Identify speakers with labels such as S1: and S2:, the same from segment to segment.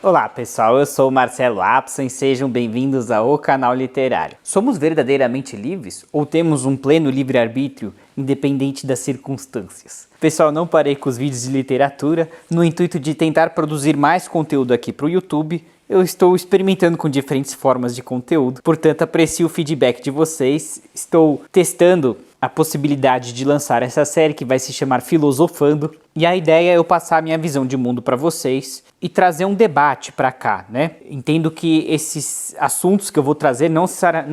S1: Olá pessoal, eu sou o Marcelo Apson e sejam bem-vindos ao Canal Literário. Somos verdadeiramente livres ou temos um pleno livre-arbítrio independente das circunstâncias? Pessoal, não parei com os vídeos de literatura no intuito de tentar produzir mais conteúdo aqui para o YouTube. Eu estou experimentando com diferentes formas de conteúdo, portanto aprecio o feedback de vocês. Estou testando a possibilidade de lançar essa série que vai se chamar Filosofando, e a ideia é eu passar a minha visão de mundo para vocês e trazer um debate para cá, né? Entendo que esses assuntos que eu vou trazer não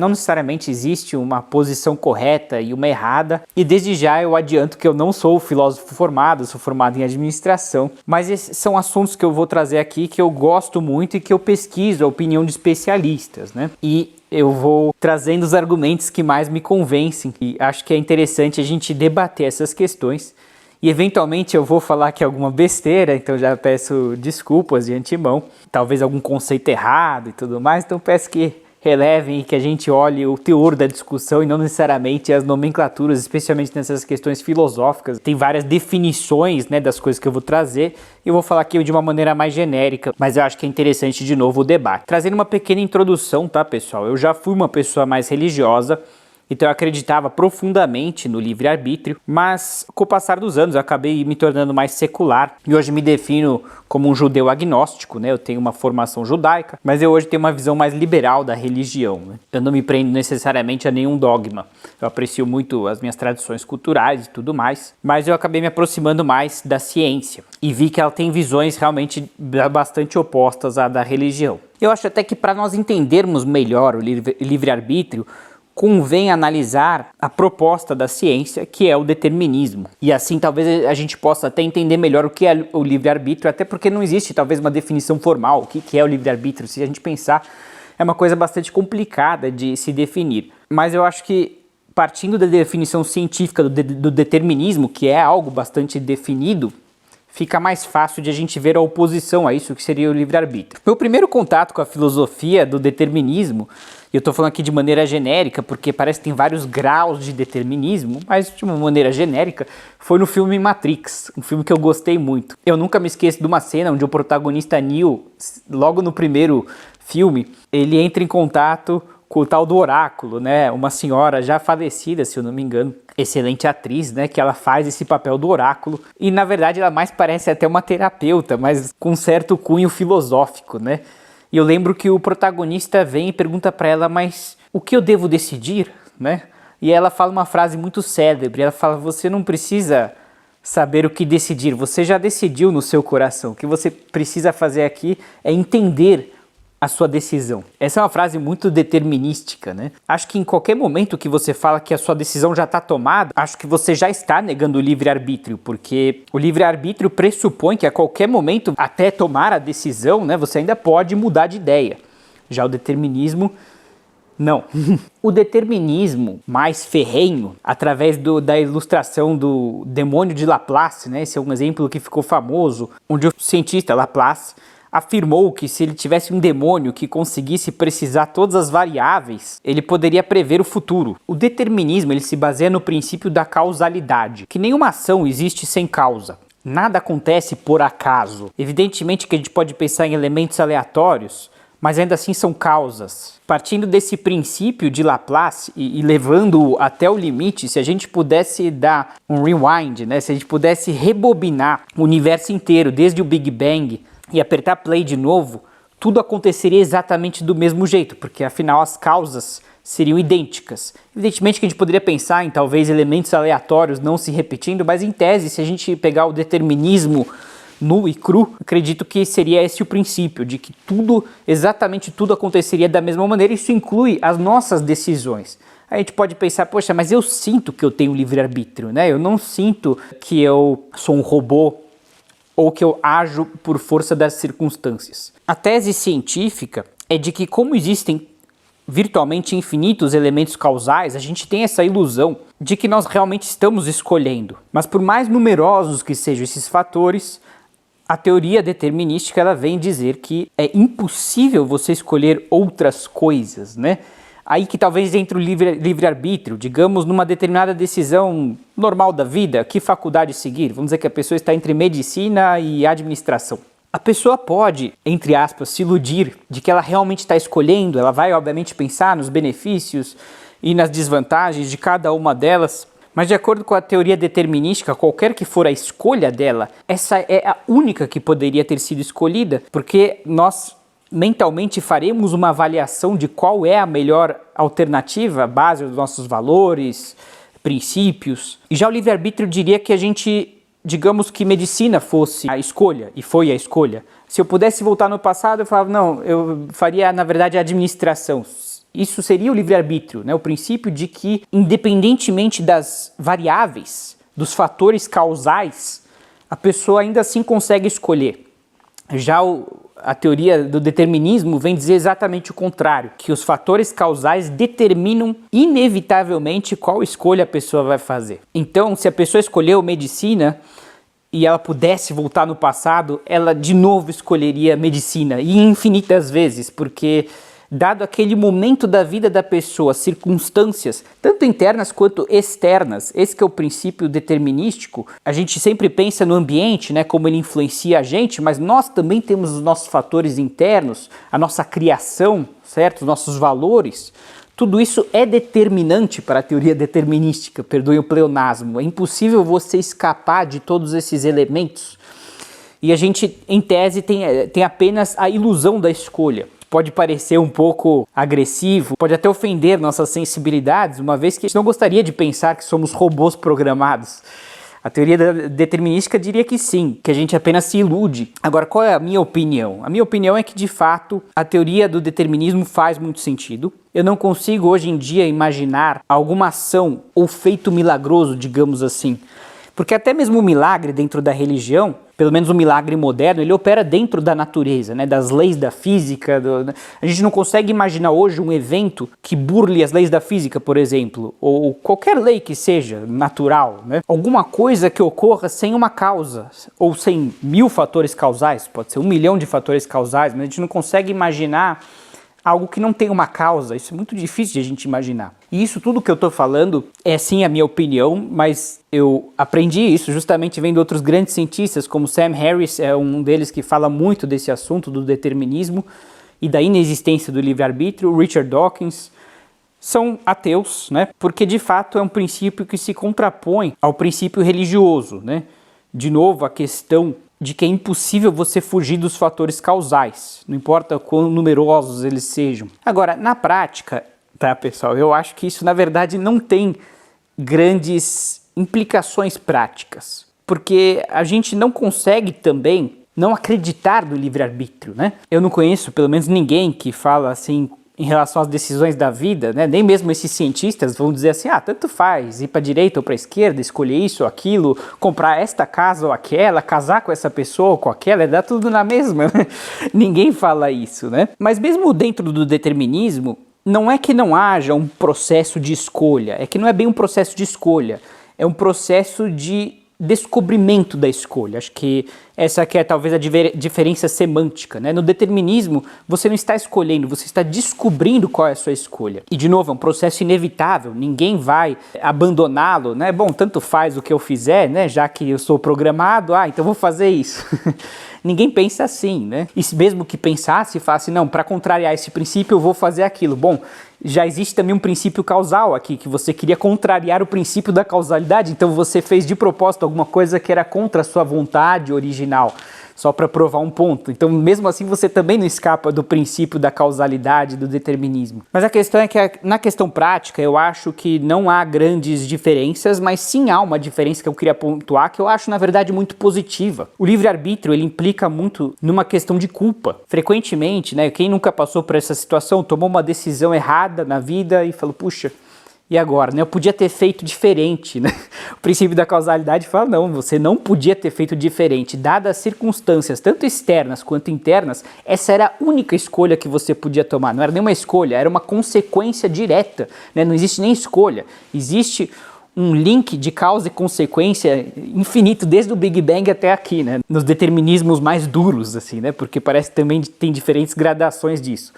S1: necessariamente existe uma posição correta e uma errada, e desde já eu adianto que eu não sou filósofo formado, sou formado em administração, mas esses são assuntos que eu vou trazer aqui que eu gosto muito e que eu pesquiso a opinião de especialistas, né? E eu vou trazendo os argumentos que mais me convencem e acho que é interessante a gente debater essas questões. E eventualmente eu vou falar aqui alguma besteira, então já peço desculpas de antemão, talvez algum conceito errado e tudo mais, então peço que relevem e que a gente olhe o teor da discussão e não necessariamente as nomenclaturas, especialmente nessas questões filosóficas. Tem várias definições, né, das coisas que eu vou trazer e eu vou falar aqui de uma maneira mais genérica, mas eu acho que é interessante de novo o debate. Trazendo uma pequena introdução, tá pessoal? Eu já fui uma pessoa mais religiosa, então eu acreditava profundamente no livre-arbítrio, mas com o passar dos anos eu acabei me tornando mais secular e hoje me defino como um judeu agnóstico, né? Eu tenho uma formação judaica, mas eu hoje tenho uma visão mais liberal da religião, né? Eu não me prendo necessariamente a nenhum dogma, eu aprecio muito as minhas tradições culturais e tudo mais, mas eu acabei me aproximando mais da ciência e vi que ela tem visões realmente bastante opostas à da religião. Eu acho até que para nós entendermos melhor o livre-arbítrio, convém analisar a proposta da ciência, que é o determinismo. E assim talvez a gente possa até entender melhor o que é o livre-arbítrio, até porque não existe talvez uma definição formal, o que é o livre-arbítrio. Se a gente pensar, é uma coisa bastante complicada de se definir. Mas eu acho que partindo da definição científica do determinismo, que é algo bastante definido, fica mais fácil de a gente ver a oposição a isso que seria o livre-arbítrio. Meu primeiro contato com a filosofia do determinismo, eu estou falando aqui de maneira genérica, porque parece que tem vários graus de determinismo, mas de uma maneira genérica, foi no filme Matrix, um filme que eu gostei muito. Eu nunca me esqueço de uma cena onde o protagonista Neo, logo no primeiro filme, ele entra em contato com o tal do oráculo, né? Uma senhora já falecida, se eu não me engano, excelente atriz, né? Que ela faz esse papel do oráculo e na verdade ela mais parece até uma terapeuta, mas com um certo cunho filosófico, né? E eu lembro que o protagonista vem e pergunta para ela, mas o que eu devo decidir, né? E ela fala uma frase muito célebre, ela fala, você não precisa saber o que decidir, você já decidiu no seu coração, o que você precisa fazer aqui é entender a sua decisão. Essa é uma frase muito determinística, né? Acho que em qualquer momento que você fala que a sua decisão já está tomada, acho que você já está negando o livre-arbítrio, porque o livre-arbítrio pressupõe que a qualquer momento, até tomar a decisão, né, você ainda pode mudar de ideia. Já o determinismo, não. O determinismo mais ferrenho, através da ilustração do demônio de Laplace, né? Esse é um exemplo que ficou famoso, onde o cientista Laplace afirmou que se ele tivesse um demônio que conseguisse precisar todas as variáveis, ele poderia prever o futuro. O determinismo ele se baseia no princípio da causalidade, que nenhuma ação existe sem causa. Nada acontece por acaso. Evidentemente que a gente pode pensar em elementos aleatórios, mas ainda assim são causas. Partindo desse princípio de Laplace e levando-o até o limite, se a gente pudesse dar um rewind, né? Se a gente pudesse rebobinar o universo inteiro, desde o Big Bang, e apertar play de novo, tudo aconteceria exatamente do mesmo jeito, porque afinal as causas seriam idênticas. Evidentemente que a gente poderia pensar em talvez elementos aleatórios não se repetindo, mas em tese, se a gente pegar o determinismo nu e cru, acredito que seria esse o princípio, de que tudo, exatamente tudo aconteceria da mesma maneira, isso inclui as nossas decisões. Aí a gente pode pensar, poxa, mas eu sinto que eu tenho livre-arbítrio, né? Eu não sinto que eu sou um robô, ou que eu ajo por força das circunstâncias. A tese científica é de que como existem virtualmente infinitos elementos causais, a gente tem essa ilusão de que nós realmente estamos escolhendo. Mas por mais numerosos que sejam esses fatores, a teoria determinística ela vem dizer que é impossível você escolher outras coisas, né? Aí que talvez entre o livre-arbítrio, digamos, numa determinada decisão normal da vida, que faculdade seguir? Vamos dizer que a pessoa está entre medicina e administração. A pessoa pode, entre aspas, se iludir de que ela realmente está escolhendo, ela vai obviamente pensar nos benefícios e nas desvantagens de cada uma delas, mas de acordo com a teoria determinística, qualquer que for a escolha dela, essa é a única que poderia ter sido escolhida, porque nós mentalmente faremos uma avaliação de qual é a melhor alternativa, a base dos nossos valores, princípios. E já o livre-arbítrio diria que a gente, digamos que medicina fosse a escolha, e foi a escolha. Se eu pudesse voltar no passado, eu falava, não, eu faria, na verdade, a administração. Isso seria o livre-arbítrio, né? O princípio de que, independentemente das variáveis, dos fatores causais, a pessoa ainda assim consegue escolher. Já a teoria do determinismo vem dizer exatamente o contrário, que os fatores causais determinam inevitavelmente qual escolha a pessoa vai fazer. Então, se a pessoa escolheu medicina e ela pudesse voltar no passado, ela de novo escolheria medicina, e infinitas vezes, porque dado aquele momento da vida da pessoa, circunstâncias, tanto internas quanto externas, esse que é o princípio determinístico, a gente sempre pensa no ambiente, né, como ele influencia a gente, mas nós também temos os nossos fatores internos, a nossa criação, certo? Os nossos valores. Tudo isso é determinante para a teoria determinística, perdoe o pleonasmo. É impossível você escapar de todos esses elementos. E a gente, em tese, tem apenas a ilusão da escolha. Pode parecer um pouco agressivo, pode até ofender nossas sensibilidades, uma vez que a gente não gostaria de pensar que somos robôs programados. A teoria determinística diria que sim, que a gente apenas se ilude. Agora, qual é a minha opinião? A minha opinião é que, de fato, a teoria do determinismo faz muito sentido. Eu não consigo, hoje em dia, imaginar alguma ação ou feito milagroso, digamos assim. Porque até mesmo o milagre dentro da religião, pelo menos o milagre moderno, ele opera dentro da natureza, né, das leis da física. A gente não consegue imaginar hoje um evento que burle as leis da física, por exemplo, ou qualquer lei que seja natural, né? Alguma coisa que ocorra sem uma causa, ou sem 1000 fatores causais, pode ser 1 milhão de fatores causais, mas a gente não consegue imaginar algo que não tem uma causa. Isso é muito difícil de a gente imaginar. E isso tudo que eu estou falando é sim a minha opinião, mas eu aprendi isso justamente vendo outros grandes cientistas, como Sam Harris, é um deles que fala muito desse assunto do determinismo e da inexistência do livre-arbítrio. Richard Dawkins são ateus, né? Porque de fato é um princípio que se contrapõe ao princípio religioso, né? De novo, a questão de que é impossível você fugir dos fatores causais, não importa quão numerosos eles sejam. Agora, na prática, tá, pessoal, eu acho que isso na verdade não tem grandes implicações práticas, porque a gente não consegue também não acreditar no livre-arbítrio, né? Eu não conheço pelo menos ninguém que fala assim em relação às decisões da vida, né? Nem mesmo esses cientistas vão dizer assim, tanto faz, ir para a direita ou para a esquerda, escolher isso ou aquilo, comprar esta casa ou aquela, casar com essa pessoa ou com aquela, dá tudo na mesma. Ninguém fala isso, né? Mas mesmo dentro do determinismo, não é que não haja um processo de escolha, é que não é bem um processo de escolha, é um processo de descobrimento da escolha. Acho que essa aqui é talvez a diferença semântica, né? No determinismo, você não está escolhendo, você está descobrindo qual é a sua escolha. E de novo, é um processo inevitável, ninguém vai abandoná-lo, né? Bom, tanto faz o que eu fizer, né? Já que eu sou programado, então vou fazer isso. Ninguém pensa assim, né? E se mesmo que pensasse, falasse, não, para contrariar esse princípio eu vou fazer aquilo. Bom, já existe também um princípio causal aqui, que você queria contrariar o princípio da causalidade, então você fez de propósito alguma coisa que era contra a sua vontade original, só para provar um ponto. Então, mesmo assim, você também não escapa do princípio da causalidade, do determinismo. Mas a questão é que, na questão prática, eu acho que não há grandes diferenças, mas sim há uma diferença que eu queria pontuar, que eu acho, na verdade, muito positiva. O livre-arbítrio, ele implica muito numa questão de culpa. Frequentemente, né, quem nunca passou por essa situação, tomou uma decisão errada na vida e falou, puxa, e agora, né? Eu podia ter feito diferente, né? O princípio da causalidade fala, não, você não podia ter feito diferente. Dadas as circunstâncias, tanto externas quanto internas, essa era a única escolha que você podia tomar. Não era nenhuma escolha, era uma consequência direta, né? Não existe nem escolha. Existe um link de causa e consequência infinito, desde o Big Bang até aqui, né? Nos determinismos mais duros, assim, né? Porque parece que também tem diferentes gradações disso.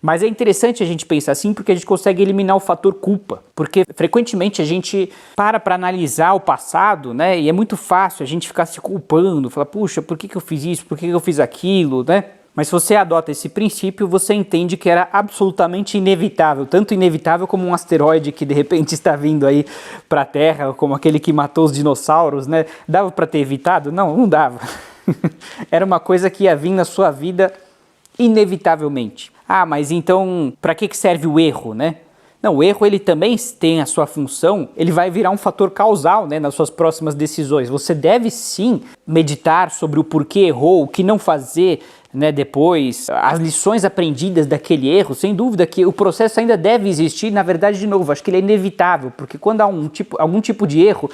S1: Mas é interessante a gente pensar assim porque a gente consegue eliminar o fator culpa. Porque frequentemente a gente para analisar o passado, né? E é muito fácil a gente ficar se culpando, falar, puxa, por que eu fiz isso, por que eu fiz aquilo, né? Mas se você adota esse princípio, você entende que era absolutamente inevitável, tanto inevitável como um asteroide que de repente está vindo aí para a Terra, como aquele que matou os dinossauros, né? Dava para ter evitado? Não, não dava. Era uma coisa que ia vir na sua vida inevitavelmente. Ah, mas então para que serve o erro, né? Não, o erro ele também tem a sua função, ele vai virar um fator causal, né, nas suas próximas decisões. Você deve sim meditar sobre o porquê errou, o que não fazer, né, depois, as lições aprendidas daquele erro. Sem dúvida que o processo ainda deve existir, na verdade, de novo, acho que ele é inevitável, porque quando há algum tipo de erro,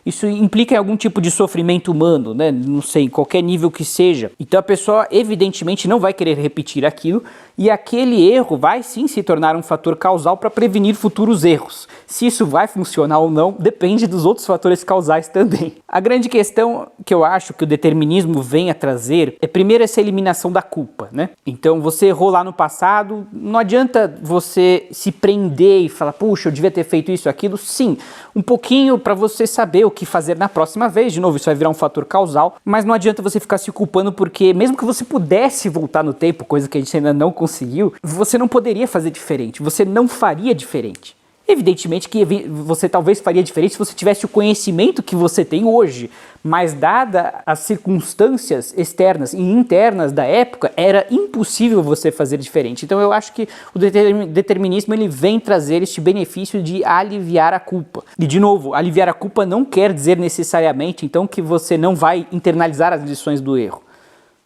S1: isso implica em algum tipo de sofrimento humano, né? Não sei, em qualquer nível que seja. Então a pessoa evidentemente não vai querer repetir aquilo e aquele erro vai sim se tornar um fator causal para prevenir futuros erros. Se isso vai funcionar ou não, depende dos outros fatores causais também. A grande questão que eu acho que o determinismo vem a trazer é primeiro essa eliminação da culpa, né? Então você errou lá no passado, não adianta você se prender e falar, puxa, eu devia ter feito isso, aquilo. Sim, um pouquinho para você saber o que fazer na próxima vez. De novo, isso vai virar um fator causal, mas não adianta você ficar se culpando porque mesmo que você pudesse voltar no tempo, coisa que a gente ainda não conseguiu, você não poderia fazer diferente, você não faria diferente. Evidentemente que você talvez faria diferente se você tivesse o conhecimento que você tem hoje, mas dada as circunstâncias externas e internas da época, era impossível você fazer diferente. Então eu acho que o determinismo ele vem trazer este benefício de aliviar a culpa. E de novo, aliviar a culpa não quer dizer necessariamente então que você não vai internalizar as lições do erro.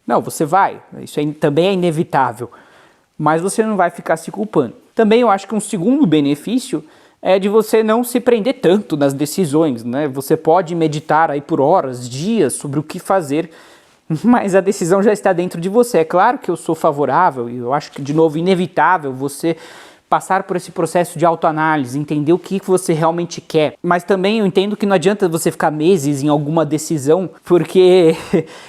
S1: Não, você vai, isso também é inevitável, mas você não vai ficar se culpando. Também eu acho que um segundo benefício é de você não se prender tanto nas decisões, né? Você pode meditar aí por horas, dias sobre o que fazer, mas a decisão já está dentro de você. É claro que eu sou favorável e eu acho que, de novo, inevitável você passar por esse processo de autoanálise, entender o que você realmente quer. Mas também eu entendo que não adianta você ficar meses em alguma decisão, porque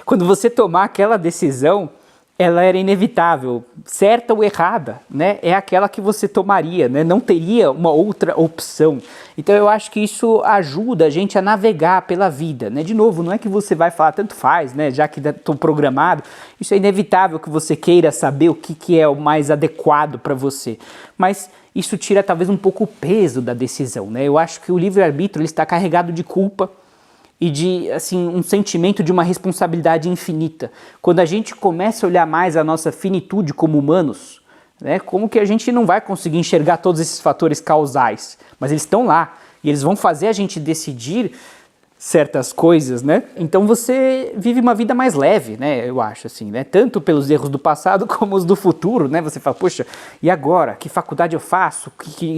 S1: quando você tomar aquela decisão, ela era inevitável, certa ou errada, né? É aquela que você tomaria, né? Não teria uma outra opção. Então eu acho que isso ajuda a gente a navegar pela vida, né? De novo, não é que você vai falar, tanto faz, né? Já que estou programado, isso é inevitável que você queira saber o que é o mais adequado para você. Mas isso tira talvez um pouco o peso da decisão, né? Eu acho que o livre-arbítrio ele está carregado de culpa e de assim, um sentimento de uma responsabilidade infinita. Quando a gente começa a olhar mais a nossa finitude como humanos, né, como que a gente não vai conseguir enxergar todos esses fatores causais, mas eles estão lá e eles vão fazer a gente decidir certas coisas, né? Então você vive uma vida mais leve, né? Eu acho assim, né? Tanto pelos erros do passado como os do futuro, né? Você fala, poxa, e agora? Que faculdade eu faço?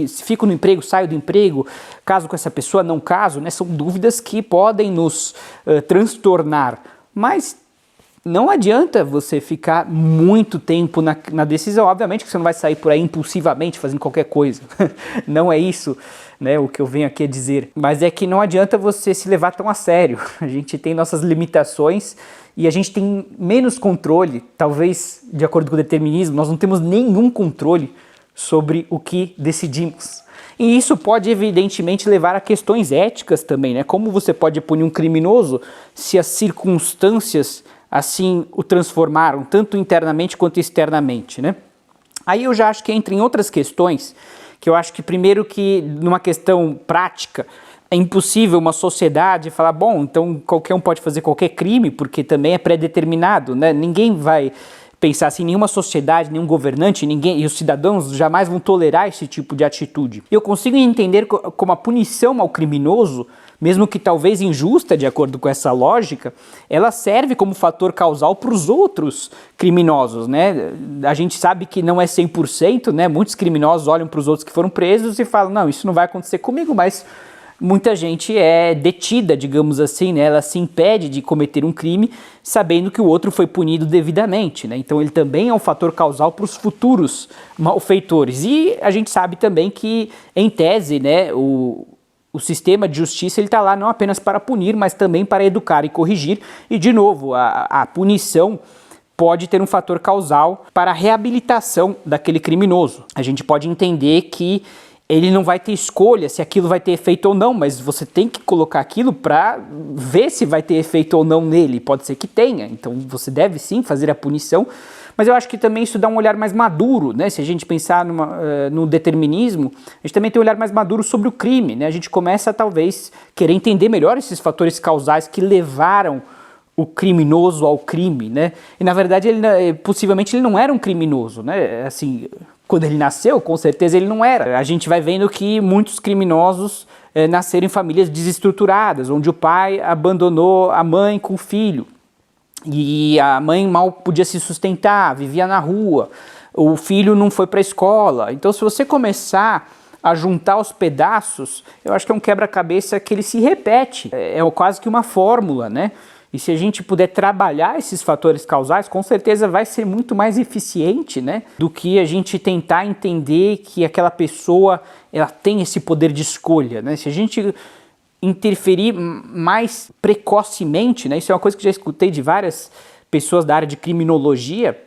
S1: Se fico no emprego, saio do emprego? Caso com essa pessoa, não caso, né? São dúvidas que podem nos transtornar, mas não adianta você ficar muito tempo na decisão. Obviamente que você não vai sair por aí impulsivamente fazendo qualquer coisa. Não é isso, né, o que eu venho aqui a dizer. Mas é que não adianta você se levar tão a sério. A gente tem nossas limitações e a gente tem menos controle. Talvez, de acordo com o determinismo, nós não temos nenhum controle sobre o que decidimos. E isso pode, evidentemente, levar a questões éticas também, né? Como você pode punir um criminoso se as circunstâncias assim o transformaram, tanto internamente quanto externamente, né? Aí eu já acho que entra em outras questões, que eu acho que primeiro que numa questão prática, é impossível uma sociedade falar, bom, então qualquer um pode fazer qualquer crime, porque também é pré-determinado, né? Ninguém vai pensar assim, nenhuma sociedade, nenhum governante, ninguém, e os cidadãos jamais vão tolerar esse tipo de atitude. Eu consigo entender como a punição ao criminoso, mesmo que talvez injusta, de acordo com essa lógica, ela serve como fator causal para os outros criminosos, né? A gente sabe que não é 100%, né? Muitos criminosos olham para os outros que foram presos e falam, não, isso não vai acontecer comigo, mas muita gente é detida, digamos assim, né? Ela se impede de cometer um crime sabendo que o outro foi punido devidamente, né? Então ele também é um fator causal para os futuros malfeitores. E a gente sabe também que, em tese, né, o sistema de justiça está lá não apenas para punir, mas também para educar e corrigir. E, de novo, a punição pode ter um fator causal para a reabilitação daquele criminoso. A gente pode entender que ele não vai ter escolha se aquilo vai ter efeito ou não, mas você tem que colocar aquilo para ver se vai ter efeito ou não nele. Pode ser que tenha, então você deve sim fazer a punição, mas eu acho que também isso dá um olhar mais maduro, né? Se a gente pensar no determinismo, a gente também tem um olhar mais maduro sobre o crime, né? A gente começa a talvez querer entender melhor esses fatores causais que levaram o criminoso ao crime, né? E na verdade possivelmente ele não era um criminoso, né? Assim, quando ele nasceu, com certeza ele não era. A gente vai vendo que muitos criminosos nasceram em famílias desestruturadas, onde o pai abandonou a mãe com o filho. E a mãe mal podia se sustentar, vivia na rua, o filho não foi para a escola. Então, se você começar a juntar os pedaços, eu acho que é um quebra-cabeça que ele se repete, é quase que uma fórmula, né? E se a gente puder trabalhar esses fatores causais, com certeza vai ser muito mais eficiente, né? Do que a gente tentar entender que aquela pessoa ela tem esse poder de escolha, né? Se a gente interferir mais precocemente, né? Isso é uma coisa que já escutei de várias pessoas da área de criminologia,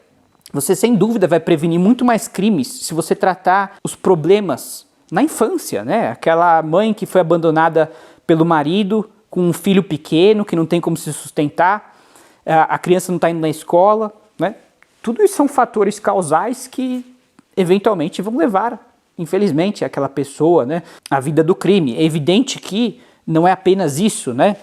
S1: você sem dúvida vai prevenir muito mais crimes se você tratar os problemas na infância, né? Aquela mãe que foi abandonada pelo marido com um filho pequeno que não tem como se sustentar, a criança não está indo na escola, né? Tudo isso são fatores causais que eventualmente vão levar, infelizmente, aquela pessoa, né, à vida do crime. É evidente que não é apenas isso, né?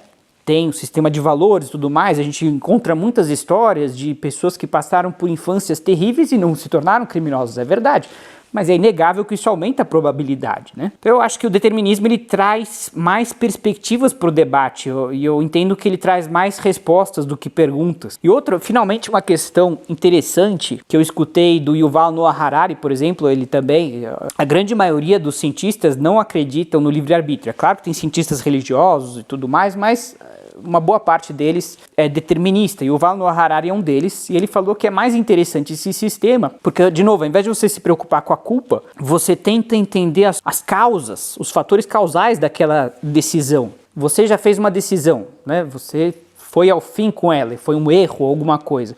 S1: Tem um sistema de valores e tudo mais, a gente encontra muitas histórias de pessoas que passaram por infâncias terríveis e não se tornaram criminosos, é verdade. Mas é inegável que isso aumenta a probabilidade, né? Então eu acho que o determinismo ele traz mais perspectivas para o debate e eu entendo que ele traz mais respostas do que perguntas. E outra, finalmente, uma questão interessante que eu escutei do Yuval Noah Harari, por exemplo, ele também, a grande maioria dos cientistas não acreditam no livre-arbítrio. É claro que tem cientistas religiosos e tudo mais, mas uma boa parte deles é determinista, e o Yuval Noah Harari é um deles, e ele falou que é mais interessante esse sistema, porque, de novo, ao invés de você se preocupar com a culpa, você tenta entender as causas, os fatores causais daquela decisão. Você já fez uma decisão, né? Você foi ao fim com ela, foi um erro, alguma coisa.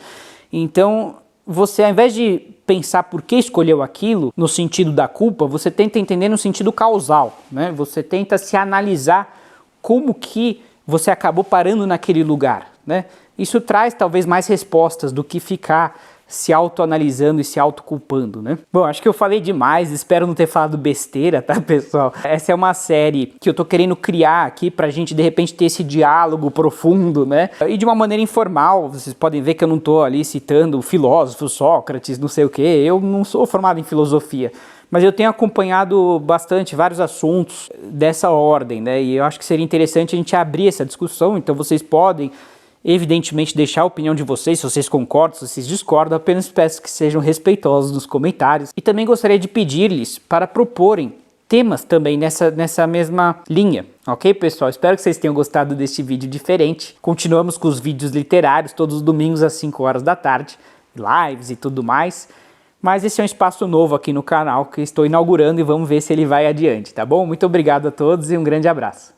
S1: Então, você, ao invés de pensar por que escolheu aquilo, no sentido da culpa, você tenta entender no sentido causal, né? Você tenta se analisar como que você acabou parando naquele lugar, né? Isso traz talvez mais respostas do que ficar se autoanalisando e se autoculpando, né? Bom, acho que eu falei demais, espero não ter falado besteira, tá, pessoal? Essa é uma série que eu tô querendo criar aqui pra gente, de repente, ter esse diálogo profundo, né? E de uma maneira informal, vocês podem ver que eu não tô ali citando o filósofo Sócrates, não sei o quê, eu não sou formado em filosofia, mas eu tenho acompanhado bastante vários assuntos dessa ordem, né? E eu acho que seria interessante a gente abrir essa discussão, então vocês podem, evidentemente, deixar a opinião de vocês, se vocês concordam, se vocês discordam, apenas peço que sejam respeitosos nos comentários. E também gostaria de pedir-lhes para proporem temas também nessa mesma linha, ok, pessoal? Espero que vocês tenham gostado deste vídeo diferente. Continuamos com os vídeos literários, todos os domingos às 5 horas da tarde, lives e tudo mais. Mas esse é um espaço novo aqui no canal que estou inaugurando e vamos ver se ele vai adiante, tá bom? Muito obrigado a todos e um grande abraço.